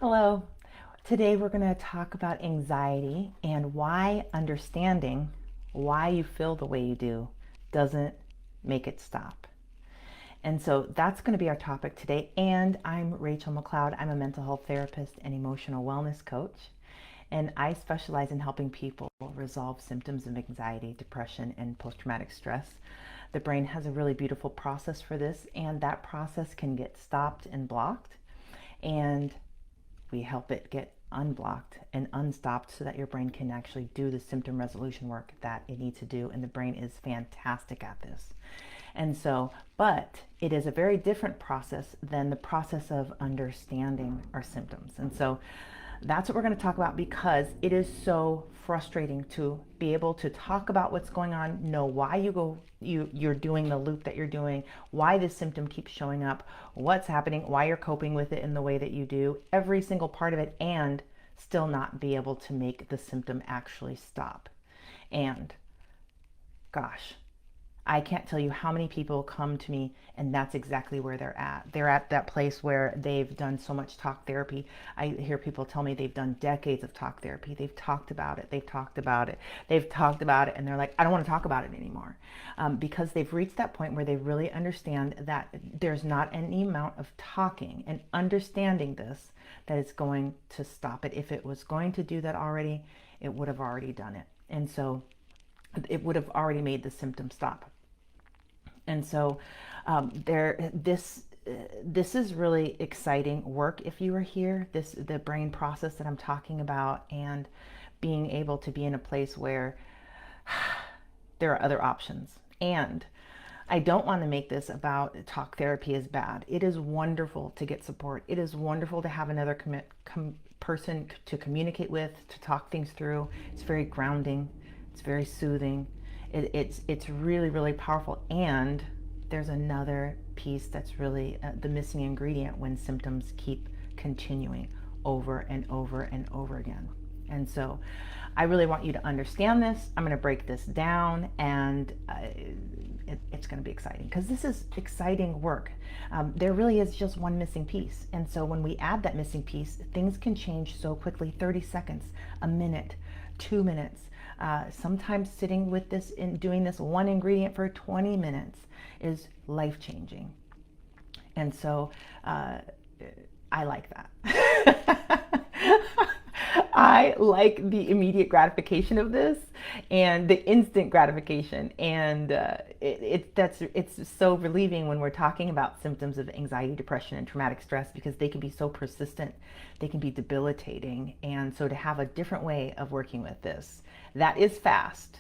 Hello. Today we're going to talk about anxiety and why understanding why you feel the way you do doesn't make it stop. And so that's going to be our topic today. And I'm Rachelle McCloud. I'm a mental health therapist and emotional wellness coach. And I specialize in helping people resolve symptoms of anxiety, depression, and post-traumatic stress. The brain has a really beautiful process for this, and that process can get stopped and blocked. And we help it get unblocked and unstopped so that your brain can actually do the symptom resolution work that it needs to do. And the brain is fantastic at this. And so, but it is a very different process than the process of understanding our symptoms. And so that's what we're going to talk about, because it is so frustrating to be able to talk about what's going on, know why you're doing the loop that you're doing, why this symptom keeps showing up, what's happening, why you're coping with it in the way that you do, every single part of it, and still not be able to make the symptom actually stop. And gosh, I can't tell you how many people come to me and that's exactly where they're at. They're at that place where they've done so much talk therapy. I hear people tell me they've done decades of talk therapy. They've talked about it. They've talked about it. They've talked about it. And they're like, I don't want to talk about it anymore. Because they've reached that point where they really understand that there's not any amount of talking and understanding this that is going to stop it. If it was going to do that already, it would have already done it. And so it would have already made the symptom stop. And so this is really exciting work. If you are here, the brain process that I'm talking about, and being able to be in a place where there are other options. And I don't want to make this about talk therapy is bad. It is wonderful to get support. It is wonderful to have another person to communicate with, to talk things through. It's very grounding. It's very soothing. It's really, really powerful. And there's another piece that's really the missing ingredient when symptoms keep continuing over and over and over again. And so I really want you to understand this. I'm going to break this down, and it's going to be exciting, because this is exciting work. There really is just one missing piece. And so when we add that missing piece, things can change so quickly. 30 seconds, a minute, 2 minutes. Sometimes sitting with this and doing this one ingredient for 20 minutes is life-changing. And so I like that. I like the immediate gratification of this and the instant gratification. And it's so relieving when we're talking about symptoms of anxiety, depression, and traumatic stress, because they can be so persistent, they can be debilitating. And so to have a different way of working with this that is fast,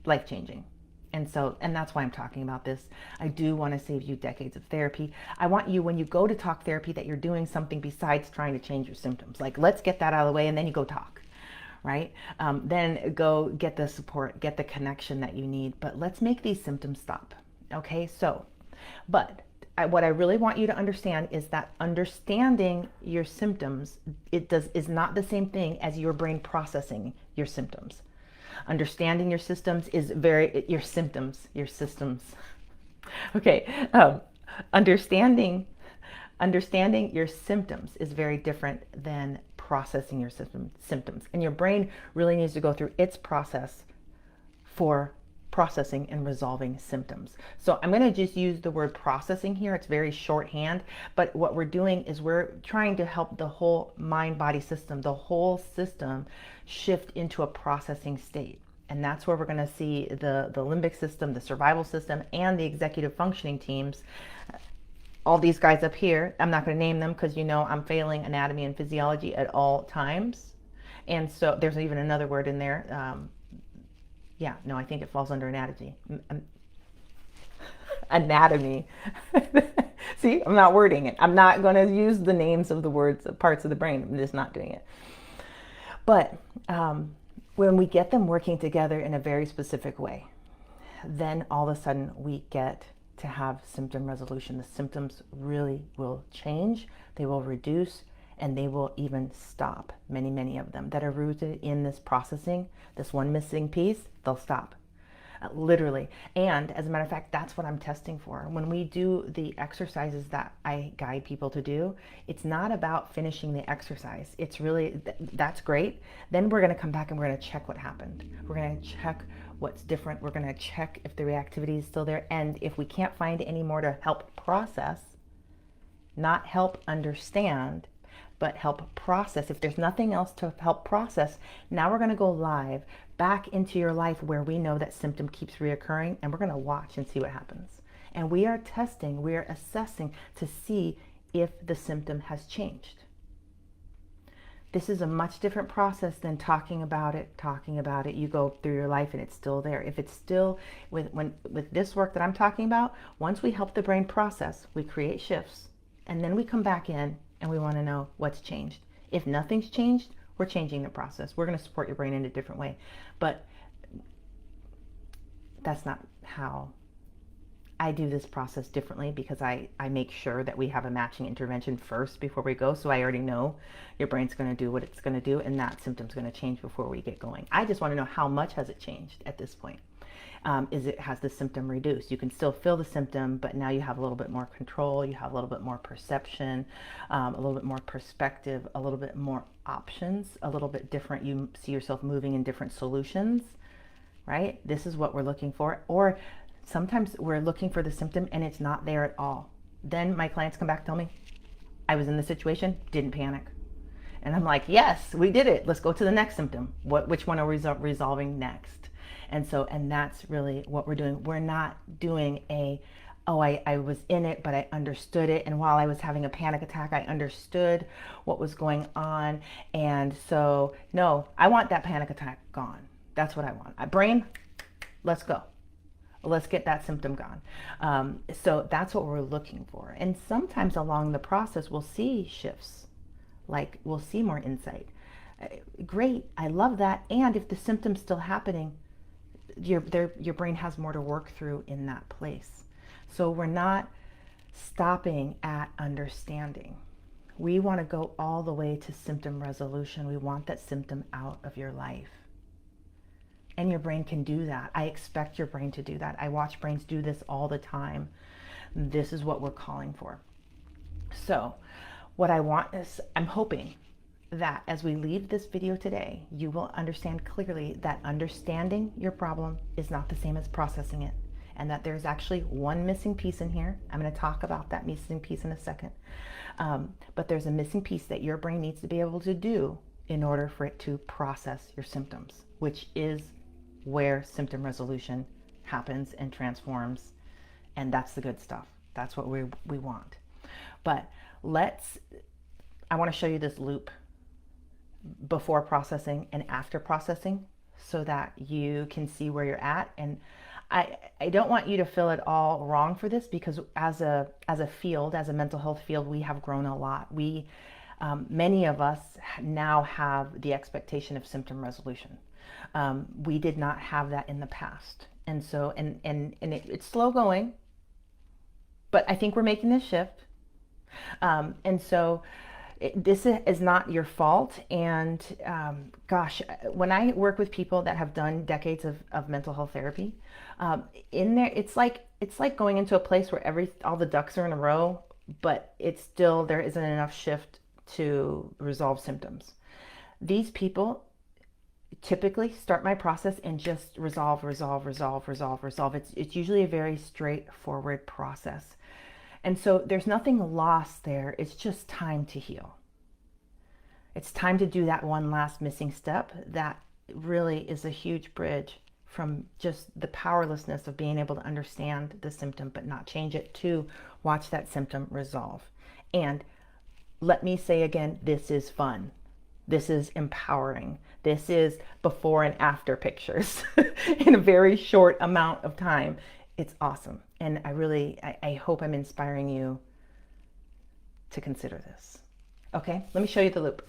life-changing. And that's why I'm talking about this. I do want to save you decades of therapy. I want you, when you go to talk therapy, that you're doing something besides trying to change your symptoms. Like, let's get that out of the way, and then you go talk, right? Then go get the support, get the connection that you need. But let's make these symptoms stop. Okay, so, but what I really want you to understand is that understanding your symptoms is not the same thing as your brain processing your symptoms. Understanding your systems is your systems. Okay, understanding your symptoms is very different than processing your symptoms. And your brain really needs to go through its process for processing and resolving symptoms. So I'm going to just use the word processing here. It's very shorthand, but what we're doing is we're trying to help the whole mind-body system, the whole system, shift into a processing state. And that's where we're going to see the limbic system, the survival system, and the executive functioning teams. All these guys up here, I'm not going to name them because I'm failing anatomy and physiology at all times. And so there's even another word in there. I think it falls under anatomy. Anatomy. See, I'm not wording it. I'm not going to use the names of the words, parts of the brain. I'm just not doing it. But when we get them working together in a very specific way, then all of a sudden we get to have symptom resolution. The symptoms really will change. They will reduce, and they will even stop. Many of them that are rooted in this processing, this one missing piece, they'll stop. literally. And as a matter of fact, that's what I'm testing for. When we do the exercises that I guide people to do, it's not about finishing the exercise. It's really, that's great. Then we're going to come back and we're going to check what happened. We're going to check what's different. We're going to check if the reactivity is still there. And if we can't find any more to help process, not help understand, but help process. If there's nothing else to help process, now we're going to go live back into your life where we know that symptom keeps reoccurring, and we're going to watch and see what happens. And we are testing, we are assessing to see if the symptom has changed. This is a much different process than talking about it. You go through your life and it's still there. If it's still, with this work that I'm talking about, once we help the brain process, we create shifts, and then we come back in and we want to know what's changed. If nothing's changed, we're changing the process. We're going to support your brain in a different way. But that's not how I do this process differently, because I make sure that we have a matching intervention first before we go. So I already know your brain's going to do what it's going to do, and that symptom's going to change before we get going. I just want to know how much has it changed at this point. Has the symptom reduced? You can still feel the symptom, but now you have a little bit more control, you have a little bit more perception, a little bit more perspective, a little bit more options, a little bit different. You see yourself moving in different solutions, right? This is what we're looking for. Or sometimes we're looking for the symptom and it's not there at all. Then my clients come back and tell me, I was in the situation, didn't panic. And I'm like, yes, we did it. Let's go to the next symptom. Which one are we resolving next? And that's really what we're doing. We're not doing I was in it, but I understood it. And while I was having a panic attack, I understood what was going on. And so, no, I want that panic attack gone. That's what I want. Brain, let's go. Let's get that symptom gone. So that's what we're looking for. And sometimes along the process, we'll see shifts. Like we'll see more insight. Great, I love that. And if the symptom's still happening, your brain has more to work through in that place. So we're not stopping at understanding. We want to go all the way to symptom resolution. We want that symptom out of your life. And your brain can do that. I expect your brain to do that. I watch brains do this all the time. This is what we're calling for. So what I want is, I'm hoping that as we leave this video today, you will understand clearly that understanding your problem is not the same as processing it, and that there's actually one missing piece in here. I'm going to talk about that missing piece in a second. But there's a missing piece that your brain needs to be able to do in order for it to process your symptoms, which is where symptom resolution happens and transforms. And that's the good stuff. That's what we want. But I want to show you this loop before processing and after processing so that you can see where you're at. And I don't want you to feel it all wrong for this, because as a field, as a mental health field, we have grown a lot. Many of us now have the expectation of symptom resolution. We did not have that in the past. And so, it's slow going, but I think we're making this shift. And so this is not your fault. And gosh, when I work with people that have done decades of mental health therapy, in there, it's like going into a place where all the ducks are in a row, but it's still, there isn't enough shift to resolve symptoms. These people typically start my process and just resolve. It's usually a very straightforward process. And so there's nothing lost there. It's just time to heal. It's time to do that one last missing step that really is a huge bridge from just the powerlessness of being able to understand the symptom but not change it, to watch that symptom resolve. And let me say again, this is fun. This is empowering. This is before and after pictures in a very short amount of time. It's awesome. And I hope I'm inspiring you to consider this. Okay, let me show you the loop.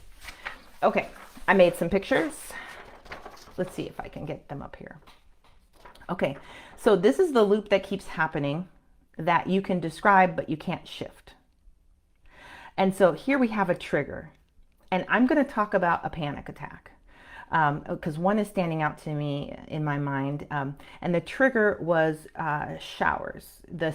Okay, I made some pictures. Let's see if I can get them up here. Okay, so this is the loop that keeps happening that you can describe, but you can't shift. And so here we have a trigger. And I'm going to talk about a panic attack. because one is standing out to me in my mind, and the trigger was showers. The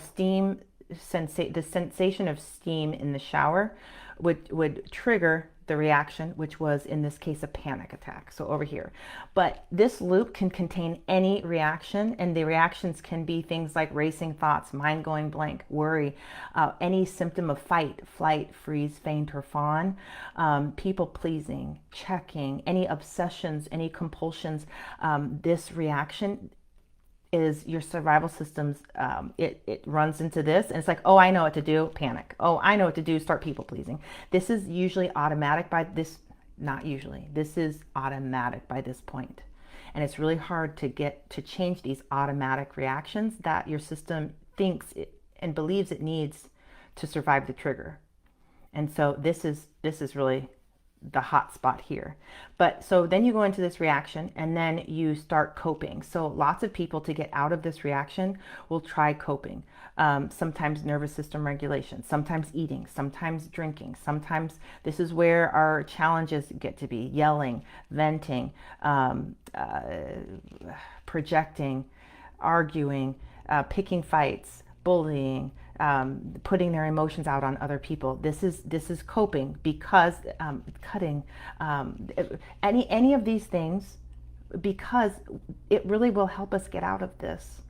sensation of steam in the shower would trigger the reaction, which was in this case a panic attack. So over here. But this loop can contain any reaction, and the reactions can be things like racing thoughts, mind going blank, worry, any symptom of fight, flight, freeze, faint, or fawn, people pleasing, checking, any obsessions, any compulsions. This reaction is your survival systems. It runs into this, and it's like, oh, I know what to do, panic. Oh, I know what to do, start people pleasing. This is usually automatic by this, not usually, this is automatic by this point. And it's really hard to get to change these automatic reactions that your system thinks and believes it needs to survive the trigger. And so this is really the hot spot here. But so then you go into this reaction, and then you start coping. So lots of people, to get out of this reaction, will try coping. Sometimes nervous system regulation, sometimes eating, sometimes drinking, sometimes this is where our challenges get to be: yelling, venting, projecting, arguing, picking fights, bullying, putting their emotions out on other people. This is coping, because cutting, any of these things, because it really will help us get out of this.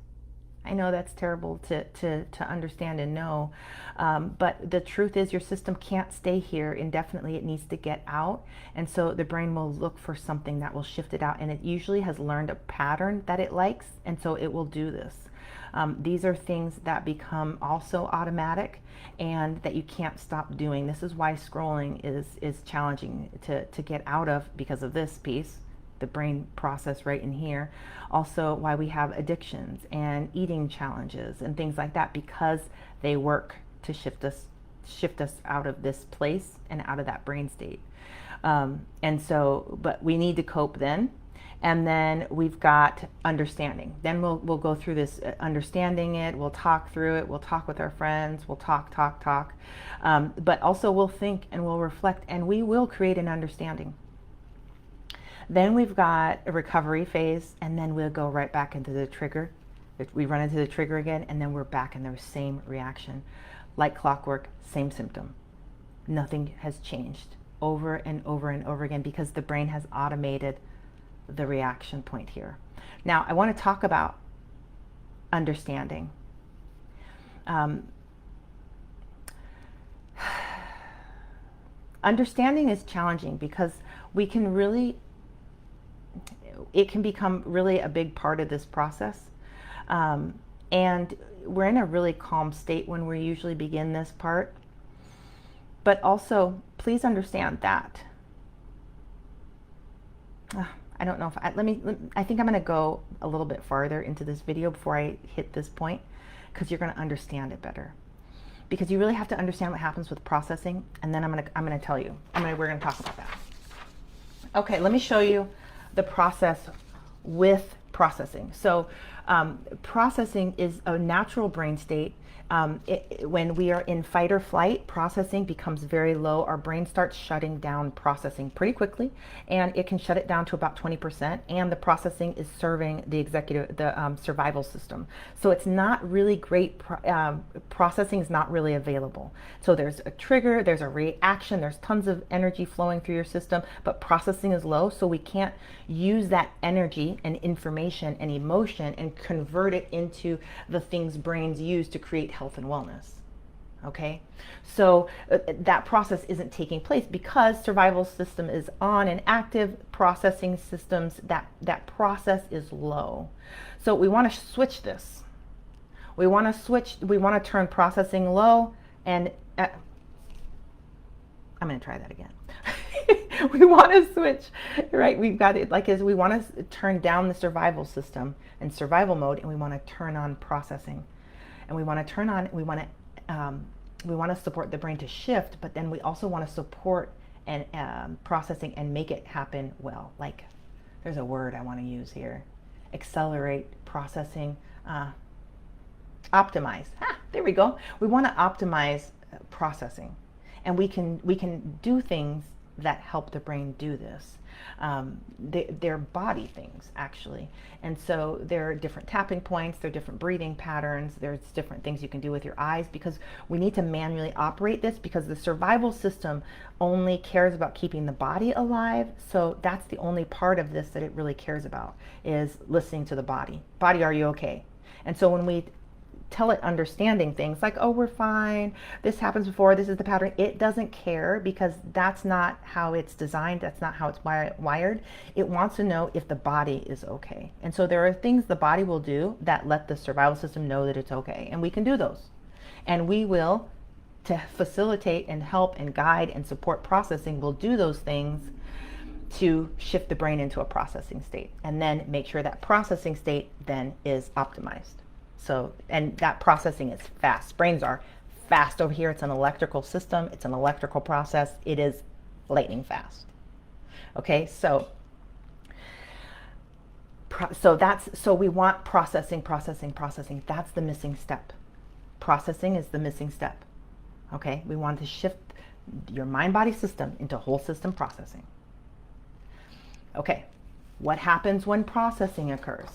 I know that's terrible to understand and know, but the truth is your system can't stay here indefinitely. It needs to get out, and so the brain will look for something that will shift it out, and it usually has learned a pattern that it likes, and so it will do this. These are things that become also automatic and that you can't stop doing. This is why scrolling is challenging to get out of, because of this piece, the brain process right in here. Also why we have addictions and eating challenges and things like that, because they work to shift us out of this place and out of that brain state. And so, but we need to cope then. And then we've got understanding. Then we'll go through this understanding it. We'll talk through it. We'll talk with our friends. We'll talk. But also we'll think and we'll reflect, and we will create an understanding. Then we've got a recovery phase, and then we'll go right back into the trigger. We run into the trigger again, and then we're back in the same reaction. Like clockwork, same symptom. Nothing has changed over and over and over again, because the brain has automated the reaction point here. Now, I want to talk about understanding. Understanding is challenging because it can become really a big part of this process. And we're in a really calm state when we usually begin this part. But also, please understand that. I don't know if I think I'm going to go a little bit farther into this video before I hit this point, because you're going to understand it better. Because you really have to understand what happens with processing, and then I'm going to tell you. We're going to talk about that. Okay, let me show you the process with processing. So processing is a natural brain state. When we are in fight or flight, processing becomes very low. Our brain starts shutting down processing pretty quickly, and it can shut it down to about 20%. And the processing is serving the survival system. So it's not really great. Processing is not really available. So there's a trigger, there's a reaction, there's tons of energy flowing through your system, but processing is low. So we can't use that energy and information and emotion and convert it into the things brains use to create health and wellness. Okay, so that process isn't taking place because survival system is on and active. Processing systems, that process is low. So we want to switch this. We want to turn processing low, and I'm going to try that again. We want to switch, right? We've got it like we want to turn down the survival system and survival mode, and we want to turn on processing. And we want to support the brain to shift, but then we also want to support and processing and make it happen well. Like, there's a word I want to use here: accelerate processing, optimize. There we go. We want to optimize processing, and we can do things that help the brain do this. They're body things, actually. And so there are different tapping points, there are different breathing patterns, there's different things you can do with your eyes, because we need to manually operate this, because the survival system only cares about keeping the body alive. So that's the only part of this that it really cares about, is listening to the body. Body, are you okay? And so when we tell it understanding things like, oh, we're fine, this happens before, this is the pattern, it doesn't care, because that's not how it's designed, that's not how it's wired. It wants to know if the body is okay. And so there are things the body will do that let the survival system know that it's okay, and we can do those. And we will, to facilitate and help and guide and support processing, we'll do those things to shift the brain into a processing state, and then make sure that processing state then is optimized. So, and that processing is fast. Brains are fast over here. It's an electrical system. It's an electrical process. It is lightning fast. Okay, so we want processing. That's the missing step. Processing is the missing step. Okay, we want to shift your mind-body system into whole system processing. Okay, what happens when processing occurs?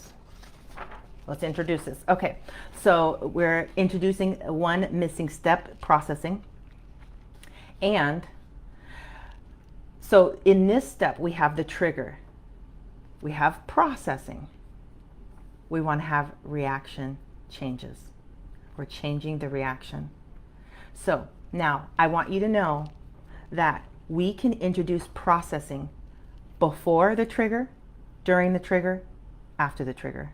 Let's introduce this. Okay, so we're introducing one missing step, processing. And so in this step, we have the trigger. We have processing. We want to have reaction changes. We're changing the reaction. So now I want you to know that we can introduce processing before the trigger, during the trigger, after the trigger.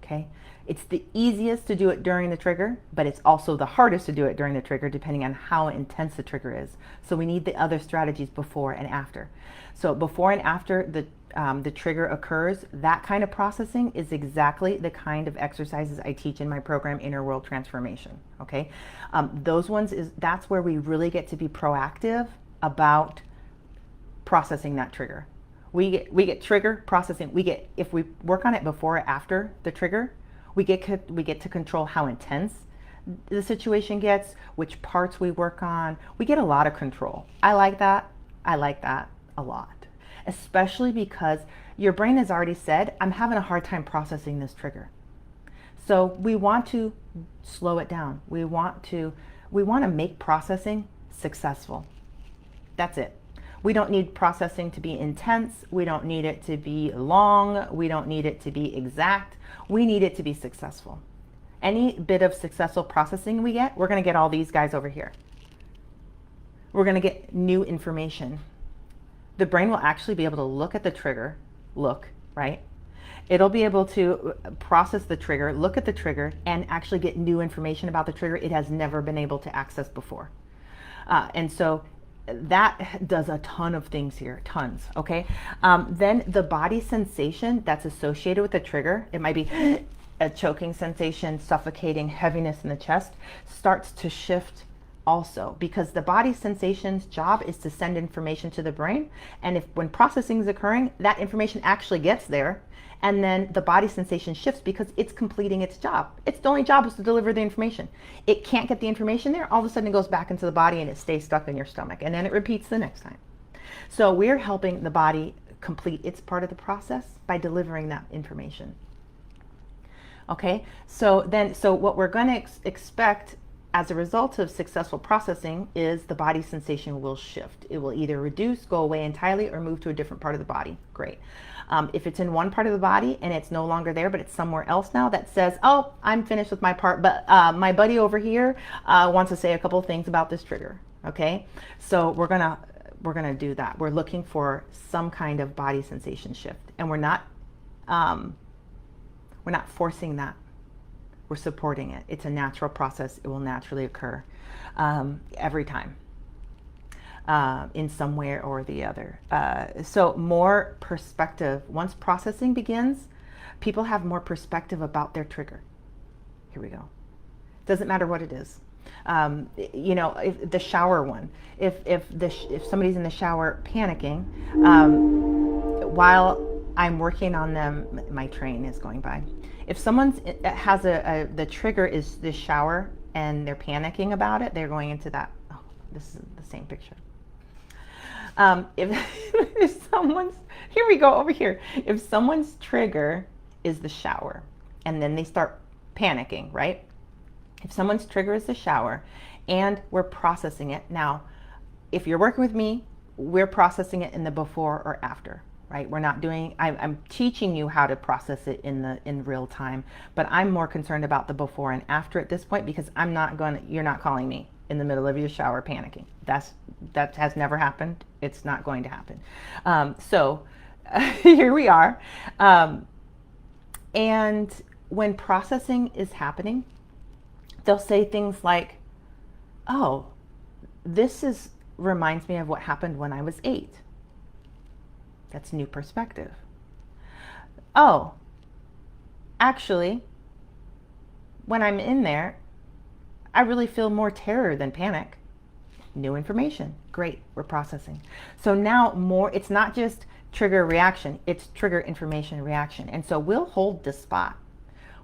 Okay, it's the easiest to do it during the trigger, but it's also the hardest to do it during the trigger, depending on how intense the trigger is. So we need the other strategies before and after. So before and after the trigger occurs, that kind of processing is exactly the kind of exercises I teach in my program, Inner World Transformation. Okay, those ones that's where we really get to be proactive about processing that trigger. We get trigger processing. If we work on it before or after the trigger, we get to control how intense the situation gets, which parts we work on. We get a lot of control. I like that a lot, especially because your brain has already said, I'm having a hard time processing this trigger. So we want to slow it down. We want to make processing successful. That's it. We don't need processing to be intense. We don't need it to be long. We don't need it to be exact. We need it to be successful. Any bit of successful processing we get, we're going to get all these guys over here. We're going to get new information. The brain will actually be able to look at the trigger, right? It'll be able to process the trigger, look at the trigger, and actually get new information about the trigger it has never been able to access before. And so that does a ton of things here, tons, okay? Then the body sensation that's associated with the trigger, it might be a choking sensation, suffocating, heaviness in the chest, starts to shift also, because the body sensation's job is to send information to the brain, and when processing is occurring, that information actually gets there, and then the body sensation shifts because it's completing its job. Its only job is to deliver the information. It can't get the information there, all of a sudden it goes back into the body and it stays stuck in your stomach, and then it repeats the next time. So we're helping the body complete its part of the process by delivering that information. Okay, so what we're going to expect as a result of successful processing is the body sensation will shift. It will either reduce, go away entirely, or move to a different part of the body. Great. If it's in one part of the body and it's no longer there, but it's somewhere else now, that says, oh, I'm finished with my part, but my buddy over here wants to say a couple of things about this trigger. Okay, so we're gonna do that. We're looking for some kind of body sensation shift, and we're not forcing that. We're supporting it. It's a natural process. It will naturally occur every time in some way or the other. So more perspective. Once processing begins, people have more perspective about their trigger. Here we go. Doesn't matter what it is. You know, if the shower one, if somebody's in the shower panicking, while I'm working on them, my train is going by. If someone has the trigger is the shower and they're panicking about it, they're going into that. Oh, this is the same picture. If, if someone's, here we go over here. If someone's trigger is the shower and then they start panicking, right? If someone's trigger is the shower and we're processing it. Now, if you're working with me, we're processing it in the before or after, right? We're not doing, I'm teaching you how to process it in real time, but I'm more concerned about the before and after at this point, because you're not calling me in the middle of your shower panicking. That has never happened. It's not going to happen. Here we are. And when processing is happening, they'll say things like, oh, this reminds me of what happened when I was 8. That's new perspective. Oh, actually, when I'm in there, I really feel more terror than panic. New information. Great, we're processing. So now it's not just trigger reaction, it's trigger information reaction. And so we'll hold this spot.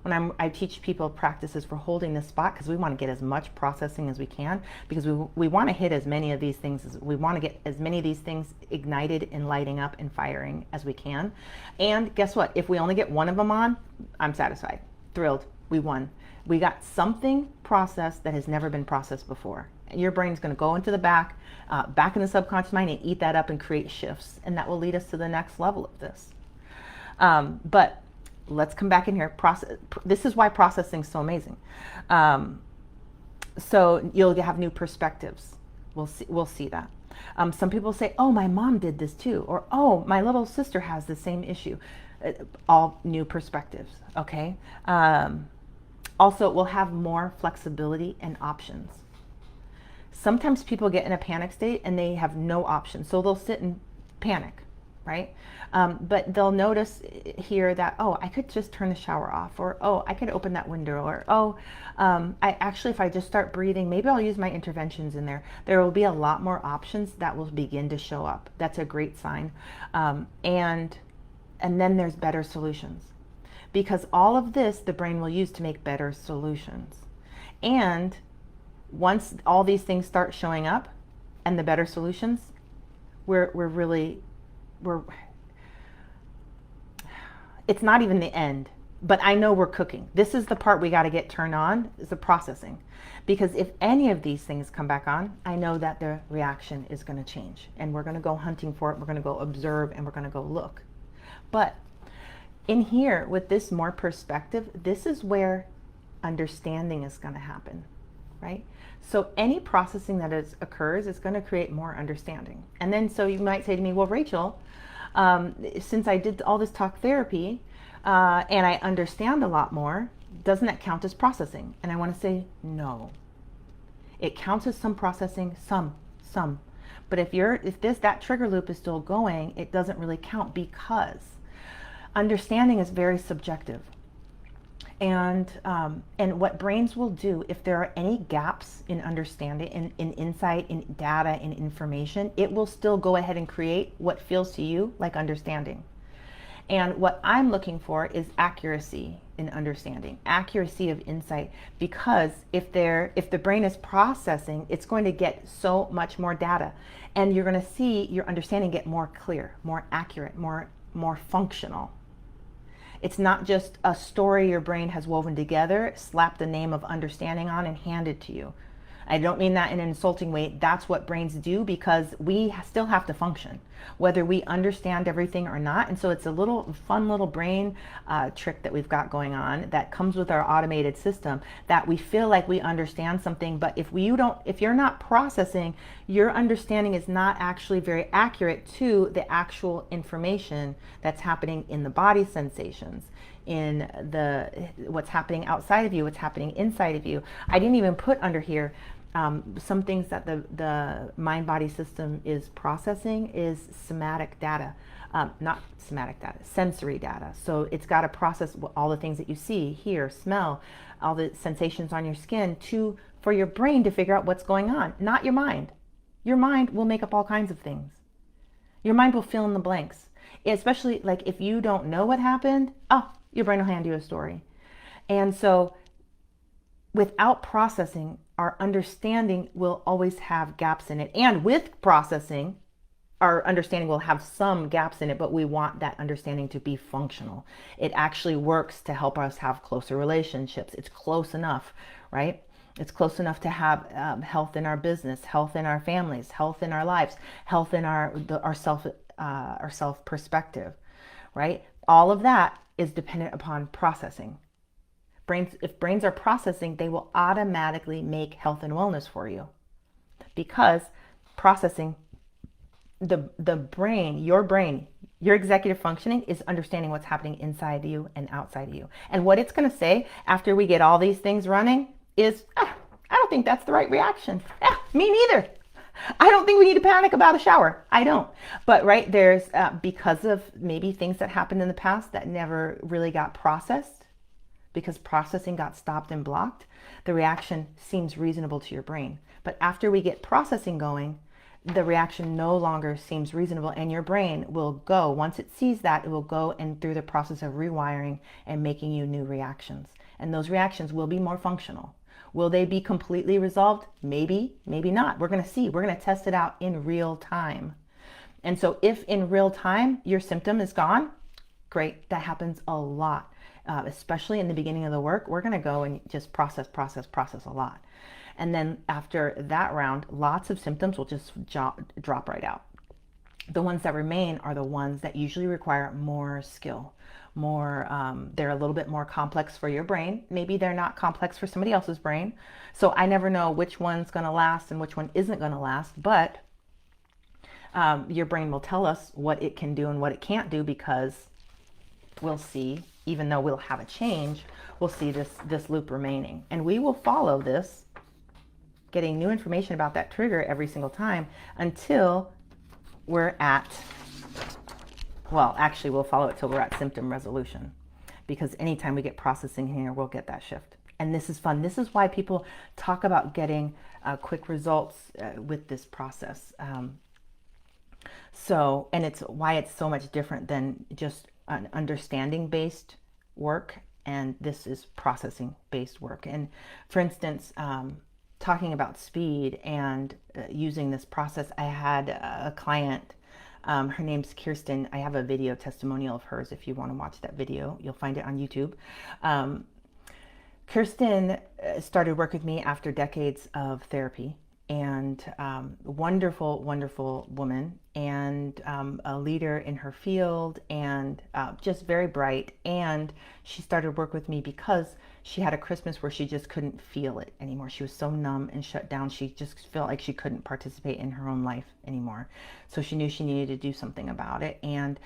When I teach people practices for holding this spot, because we want to get as much processing as we can, because we want to hit as many of these things, we want to get as many of these things ignited and lighting up and firing as we can. And guess what? If we only get one of them on, I'm satisfied, thrilled, we won. We got something processed that has never been processed before. Your brain's going to go into the back in the subconscious mind and eat that up and create shifts. And that will lead us to the next level of this. But let's come back in here. This is why processing is so amazing. So you'll have new perspectives. We'll see that. Some people say, oh, my mom did this too. Or, oh, my little sister has the same issue. All new perspectives, okay? Also, we'll have more flexibility and options. Sometimes people get in a panic state and they have no options. So they'll sit and panic, right? But they'll notice here that, oh, I could just turn the shower off, or, oh, I could open that window, or, oh, if I just start breathing, maybe I'll use my interventions in there. There will be a lot more options that will begin to show up. That's a great sign. And then there's better solutions, because all of this, the brain will use to make better solutions. And once all these things start showing up and the better solutions, it's not even the end, but I know we're cooking. This is the part we got to get turned on, is the processing. Because if any of these things come back on, I know that the reaction is going to change, and we're going to go hunting for it. We're going to go observe, and we're going to go look. But in here, with this more perspective, this is where understanding is going to happen, right? So any processing that occurs is going to create more understanding. And then, so you might say to me, well, Rachel, since I did all this talk therapy and I understand a lot more, doesn't that count as processing? And I want to say, no. It counts as some processing, some. But if that trigger loop is still going, it doesn't really count, because understanding is very subjective. And what brains will do, if there are any gaps in understanding, in insight, in data, in information, it will still go ahead and create what feels to you like understanding. And what I'm looking for is accuracy in understanding, accuracy of insight, because if the brain is processing, it's going to get so much more data, and you're going to see your understanding get more clear, more accurate, more functional. It's not just a story your brain has woven together, slapped the name of understanding on, and handed to you. I don't mean that in an insulting way. That's what brains do, because we still have to function, whether we understand everything or not. And so it's a fun little brain trick that we've got going on that comes with our automated system, that we feel like we understand something, but if you're not processing, your understanding is not actually very accurate to the actual information that's happening in the body sensations, in what's happening outside of you, what's happening inside of you. I didn't even put under here some things that the mind-body system is processing is somatic data, not somatic data, sensory data. So it's got to process all the things that you see, hear, smell, all the sensations on your skin for your brain to figure out what's going on, not your mind. Your mind will make up all kinds of things. Your mind will fill in the blanks, especially like if you don't know what happened, your brain will hand you a story. And so without processing, our understanding will always have gaps in it. And with processing, our understanding will have some gaps in it, but we want that understanding to be functional. It actually works to help us have closer relationships. It's close enough, right? It's close enough to have health in our business, health in our families, health in our lives, health in our self perspective, right? All of that is dependent upon processing. If brains are processing, they will automatically make health and wellness for you, because processing, the brain, your executive functioning is understanding what's happening inside you and outside of you. And what it's going to say after we get all these things running is, I don't think that's the right reaction. Me neither. I don't think we need to panic about a shower. I don't. But right, there's because of maybe things that happened in the past that never really got processed, because processing got stopped and blocked, the reaction seems reasonable to your brain. But after we get processing going, the reaction no longer seems reasonable, and your brain will go, once it sees that, it will go and through the process of rewiring and making you new reactions. And those reactions will be more functional. Will they be completely resolved? Maybe, maybe not. We're going to see. We're going to test it out in real time. And so if in real time your symptom is gone, great. That happens a lot, especially in the beginning of the work. We're going to go and just process a lot. And then after that round, lots of symptoms will just drop right out. The ones that remain are the ones that usually require more skill, they're a little bit more complex for your brain. Maybe they're not complex for somebody else's brain. So I never know which one's going to last and which one isn't going to last, but your brain will tell us what it can do and what it can't do, because we'll see, even though we'll have a change, we'll see this loop remaining. And we will follow this, getting new information about that trigger every single time until we're at, well, actually we'll follow it till we're at symptom resolution, because anytime we get processing here, we'll get that shift. And this is fun. This is why people talk about getting quick results with this process. And it's why it's so much different than just an understanding based work, and this is processing based work. And for instance, talking about speed and using this process, I had a client, her name's Kirsten. I have a video testimonial of hers. If you want to watch that video, you'll find it on YouTube. Kirsten started work with me after decades of therapy, and wonderful, wonderful woman, and a leader in her field, and just very bright. And she started work with me because she had a Christmas where she just couldn't feel it anymore. She was so numb and shut down. She just felt like she couldn't participate in her own life anymore. So she knew she needed to do something about it. And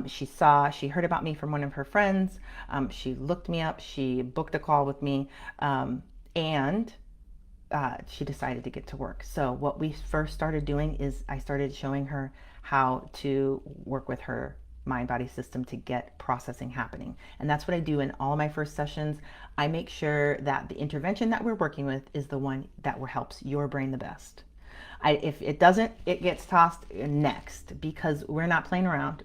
she heard about me from one of her friends. She looked me up. She booked a call with me, and she decided to get to work. So what we first started doing is I started showing her how to work with her mind-body system to get processing happening. And that's what I do in all of my first sessions. I make sure that the intervention that we're working with is the one that helps your brain the best. If it doesn't, it gets tossed next, because we're not playing around.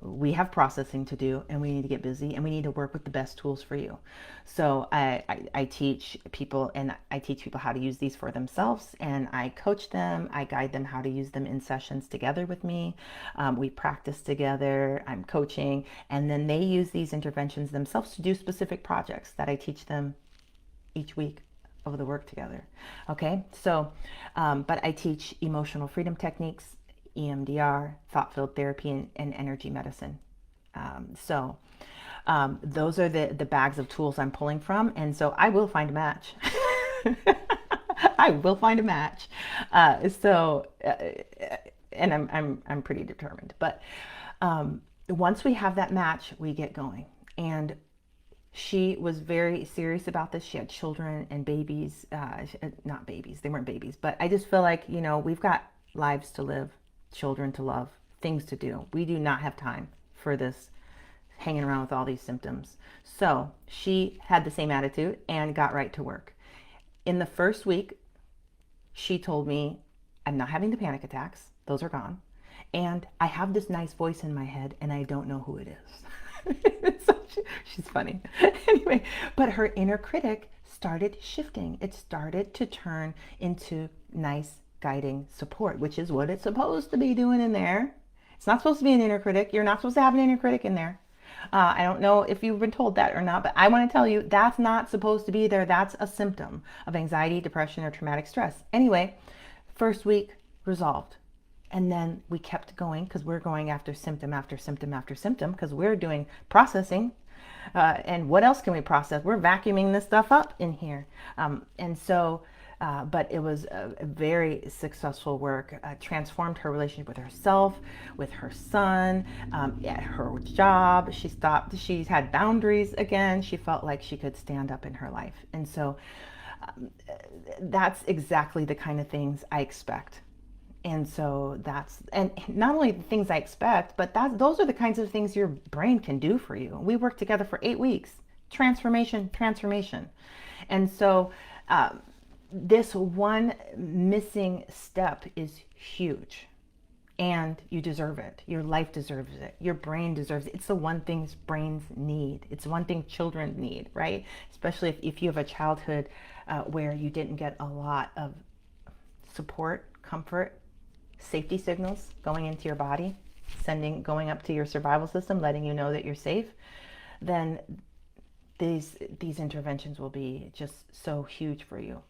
We have processing to do, and we need to get busy, and we need to work with the best tools for you. So I teach people, and I teach people how to use these for themselves, and I coach them. I guide them how to use them in sessions together with me. We practice together. I'm coaching, and then they use these interventions themselves to do specific projects that I teach them each week of the work together. Okay, so but I teach emotional freedom techniques, EMDR, thought-filled therapy, and energy medicine. Those are the bags of tools I'm pulling from, and so I will find a match. I will find a match. And I'm pretty determined. But once we have that match, we get going. And she was very serious about this. She had children and babies. Not babies, they weren't babies. But I just feel like, we've got lives to live, children to love, things to do. We do not have time for this hanging around with all these symptoms. So she had the same attitude and got right to work. In the first week, she told me, I'm not having the panic attacks. Those are gone. And I have this nice voice in my head, and I don't know who it is. So she's funny. Anyway, but her inner critic started shifting. It started to turn into nice, guiding support, which is what it's supposed to be doing in there. It's not supposed to be an inner critic. You're not supposed to have an inner critic in there. I don't know if you've been told that or not, but I want to tell you that's not supposed to be there. That's a symptom of anxiety, depression, or traumatic stress. Anyway, first week resolved. And then we kept going because we're going after symptom after symptom after symptom because we're doing processing. And what else can we process? We're vacuuming this stuff up in here. But it was a very successful work, transformed her relationship with herself, with her son, at her job. She had boundaries again. She felt like she could stand up in her life. And so that's exactly the kind of things I expect. And so and not only the things I expect, but those are the kinds of things your brain can do for you. We worked together for 8 weeks, transformation. And so, this one missing step is huge, and you deserve it. Your life deserves it. Your brain deserves it. It's the one thing brains need. It's one thing children need, right? Especially if you have a childhood where you didn't get a lot of support, comfort, safety signals going into your body, going up to your survival system, letting you know that you're safe, then these interventions will be just so huge for you.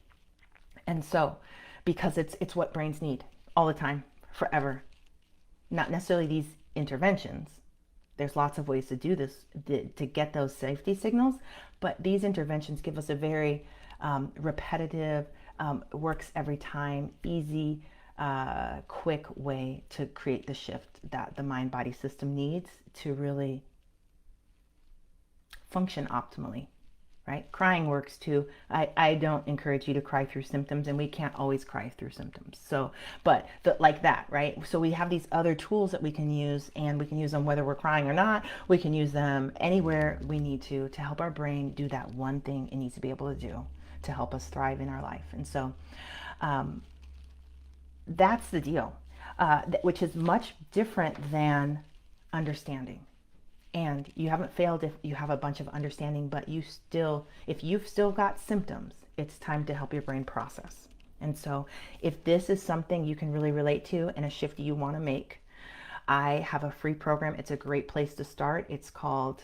And so, because it's what brains need all the time, forever. Not necessarily these interventions. There's lots of ways to do this, to get those safety signals, but these interventions give us a very repetitive, works every time, easy, quick way to create the shift that the mind-body system needs to really function optimally. Right? Crying works too. I don't encourage you to cry through symptoms, and we can't always cry through symptoms. So, but like that, right? So we have these other tools that we can use, and we can use them whether we're crying or not. We can use them anywhere we need to help our brain do that one thing it needs to be able to do to help us thrive in our life. And so that's the deal, which is much different than understanding. And you haven't failed if you have a bunch of understanding, but if you've still got symptoms, it's time to help your brain process. And so if this is something you can really relate to and a shift you want to make, I have a free program. It's a great place to start. It's called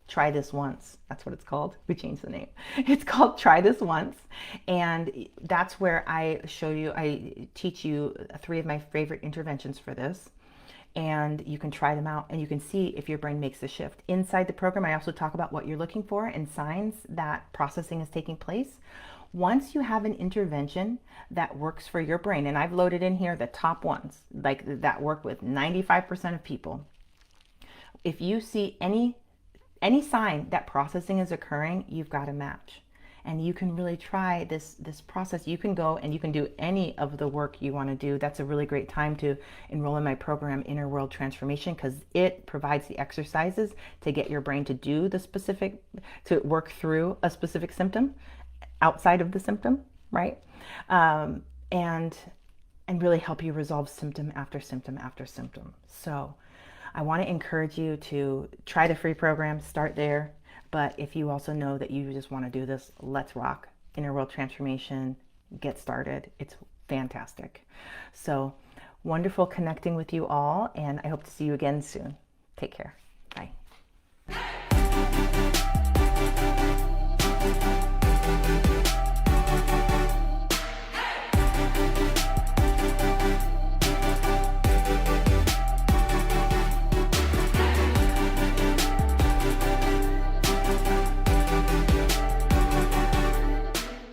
Try This Once. That's what it's called. We changed the name. It's called Try This Once. And that's where I teach you 3 of my favorite interventions for this. And you can try them out and you can see if your brain makes the shift. Inside the program, I also talk about what you're looking for and signs that processing is taking place. Once you have an intervention that works for your brain, and I've loaded in here the top ones, like that work with 95% of people. If you see any sign that processing is occurring, you've got a match. And you can really try this process. You can go and you can do any of the work you want to do. That's a really great time to enroll in my program, Inner World Transformation, because it provides the exercises to get your brain to do to work through a specific symptom outside of the symptom, right? And really help you resolve symptom after symptom after symptom. So I want to encourage you to try the free program, start there. But if you also know that you just want to do this, let's rock. Inner World Transformation, get started. It's fantastic. So wonderful connecting with you all, and I hope to see you again soon. Take care.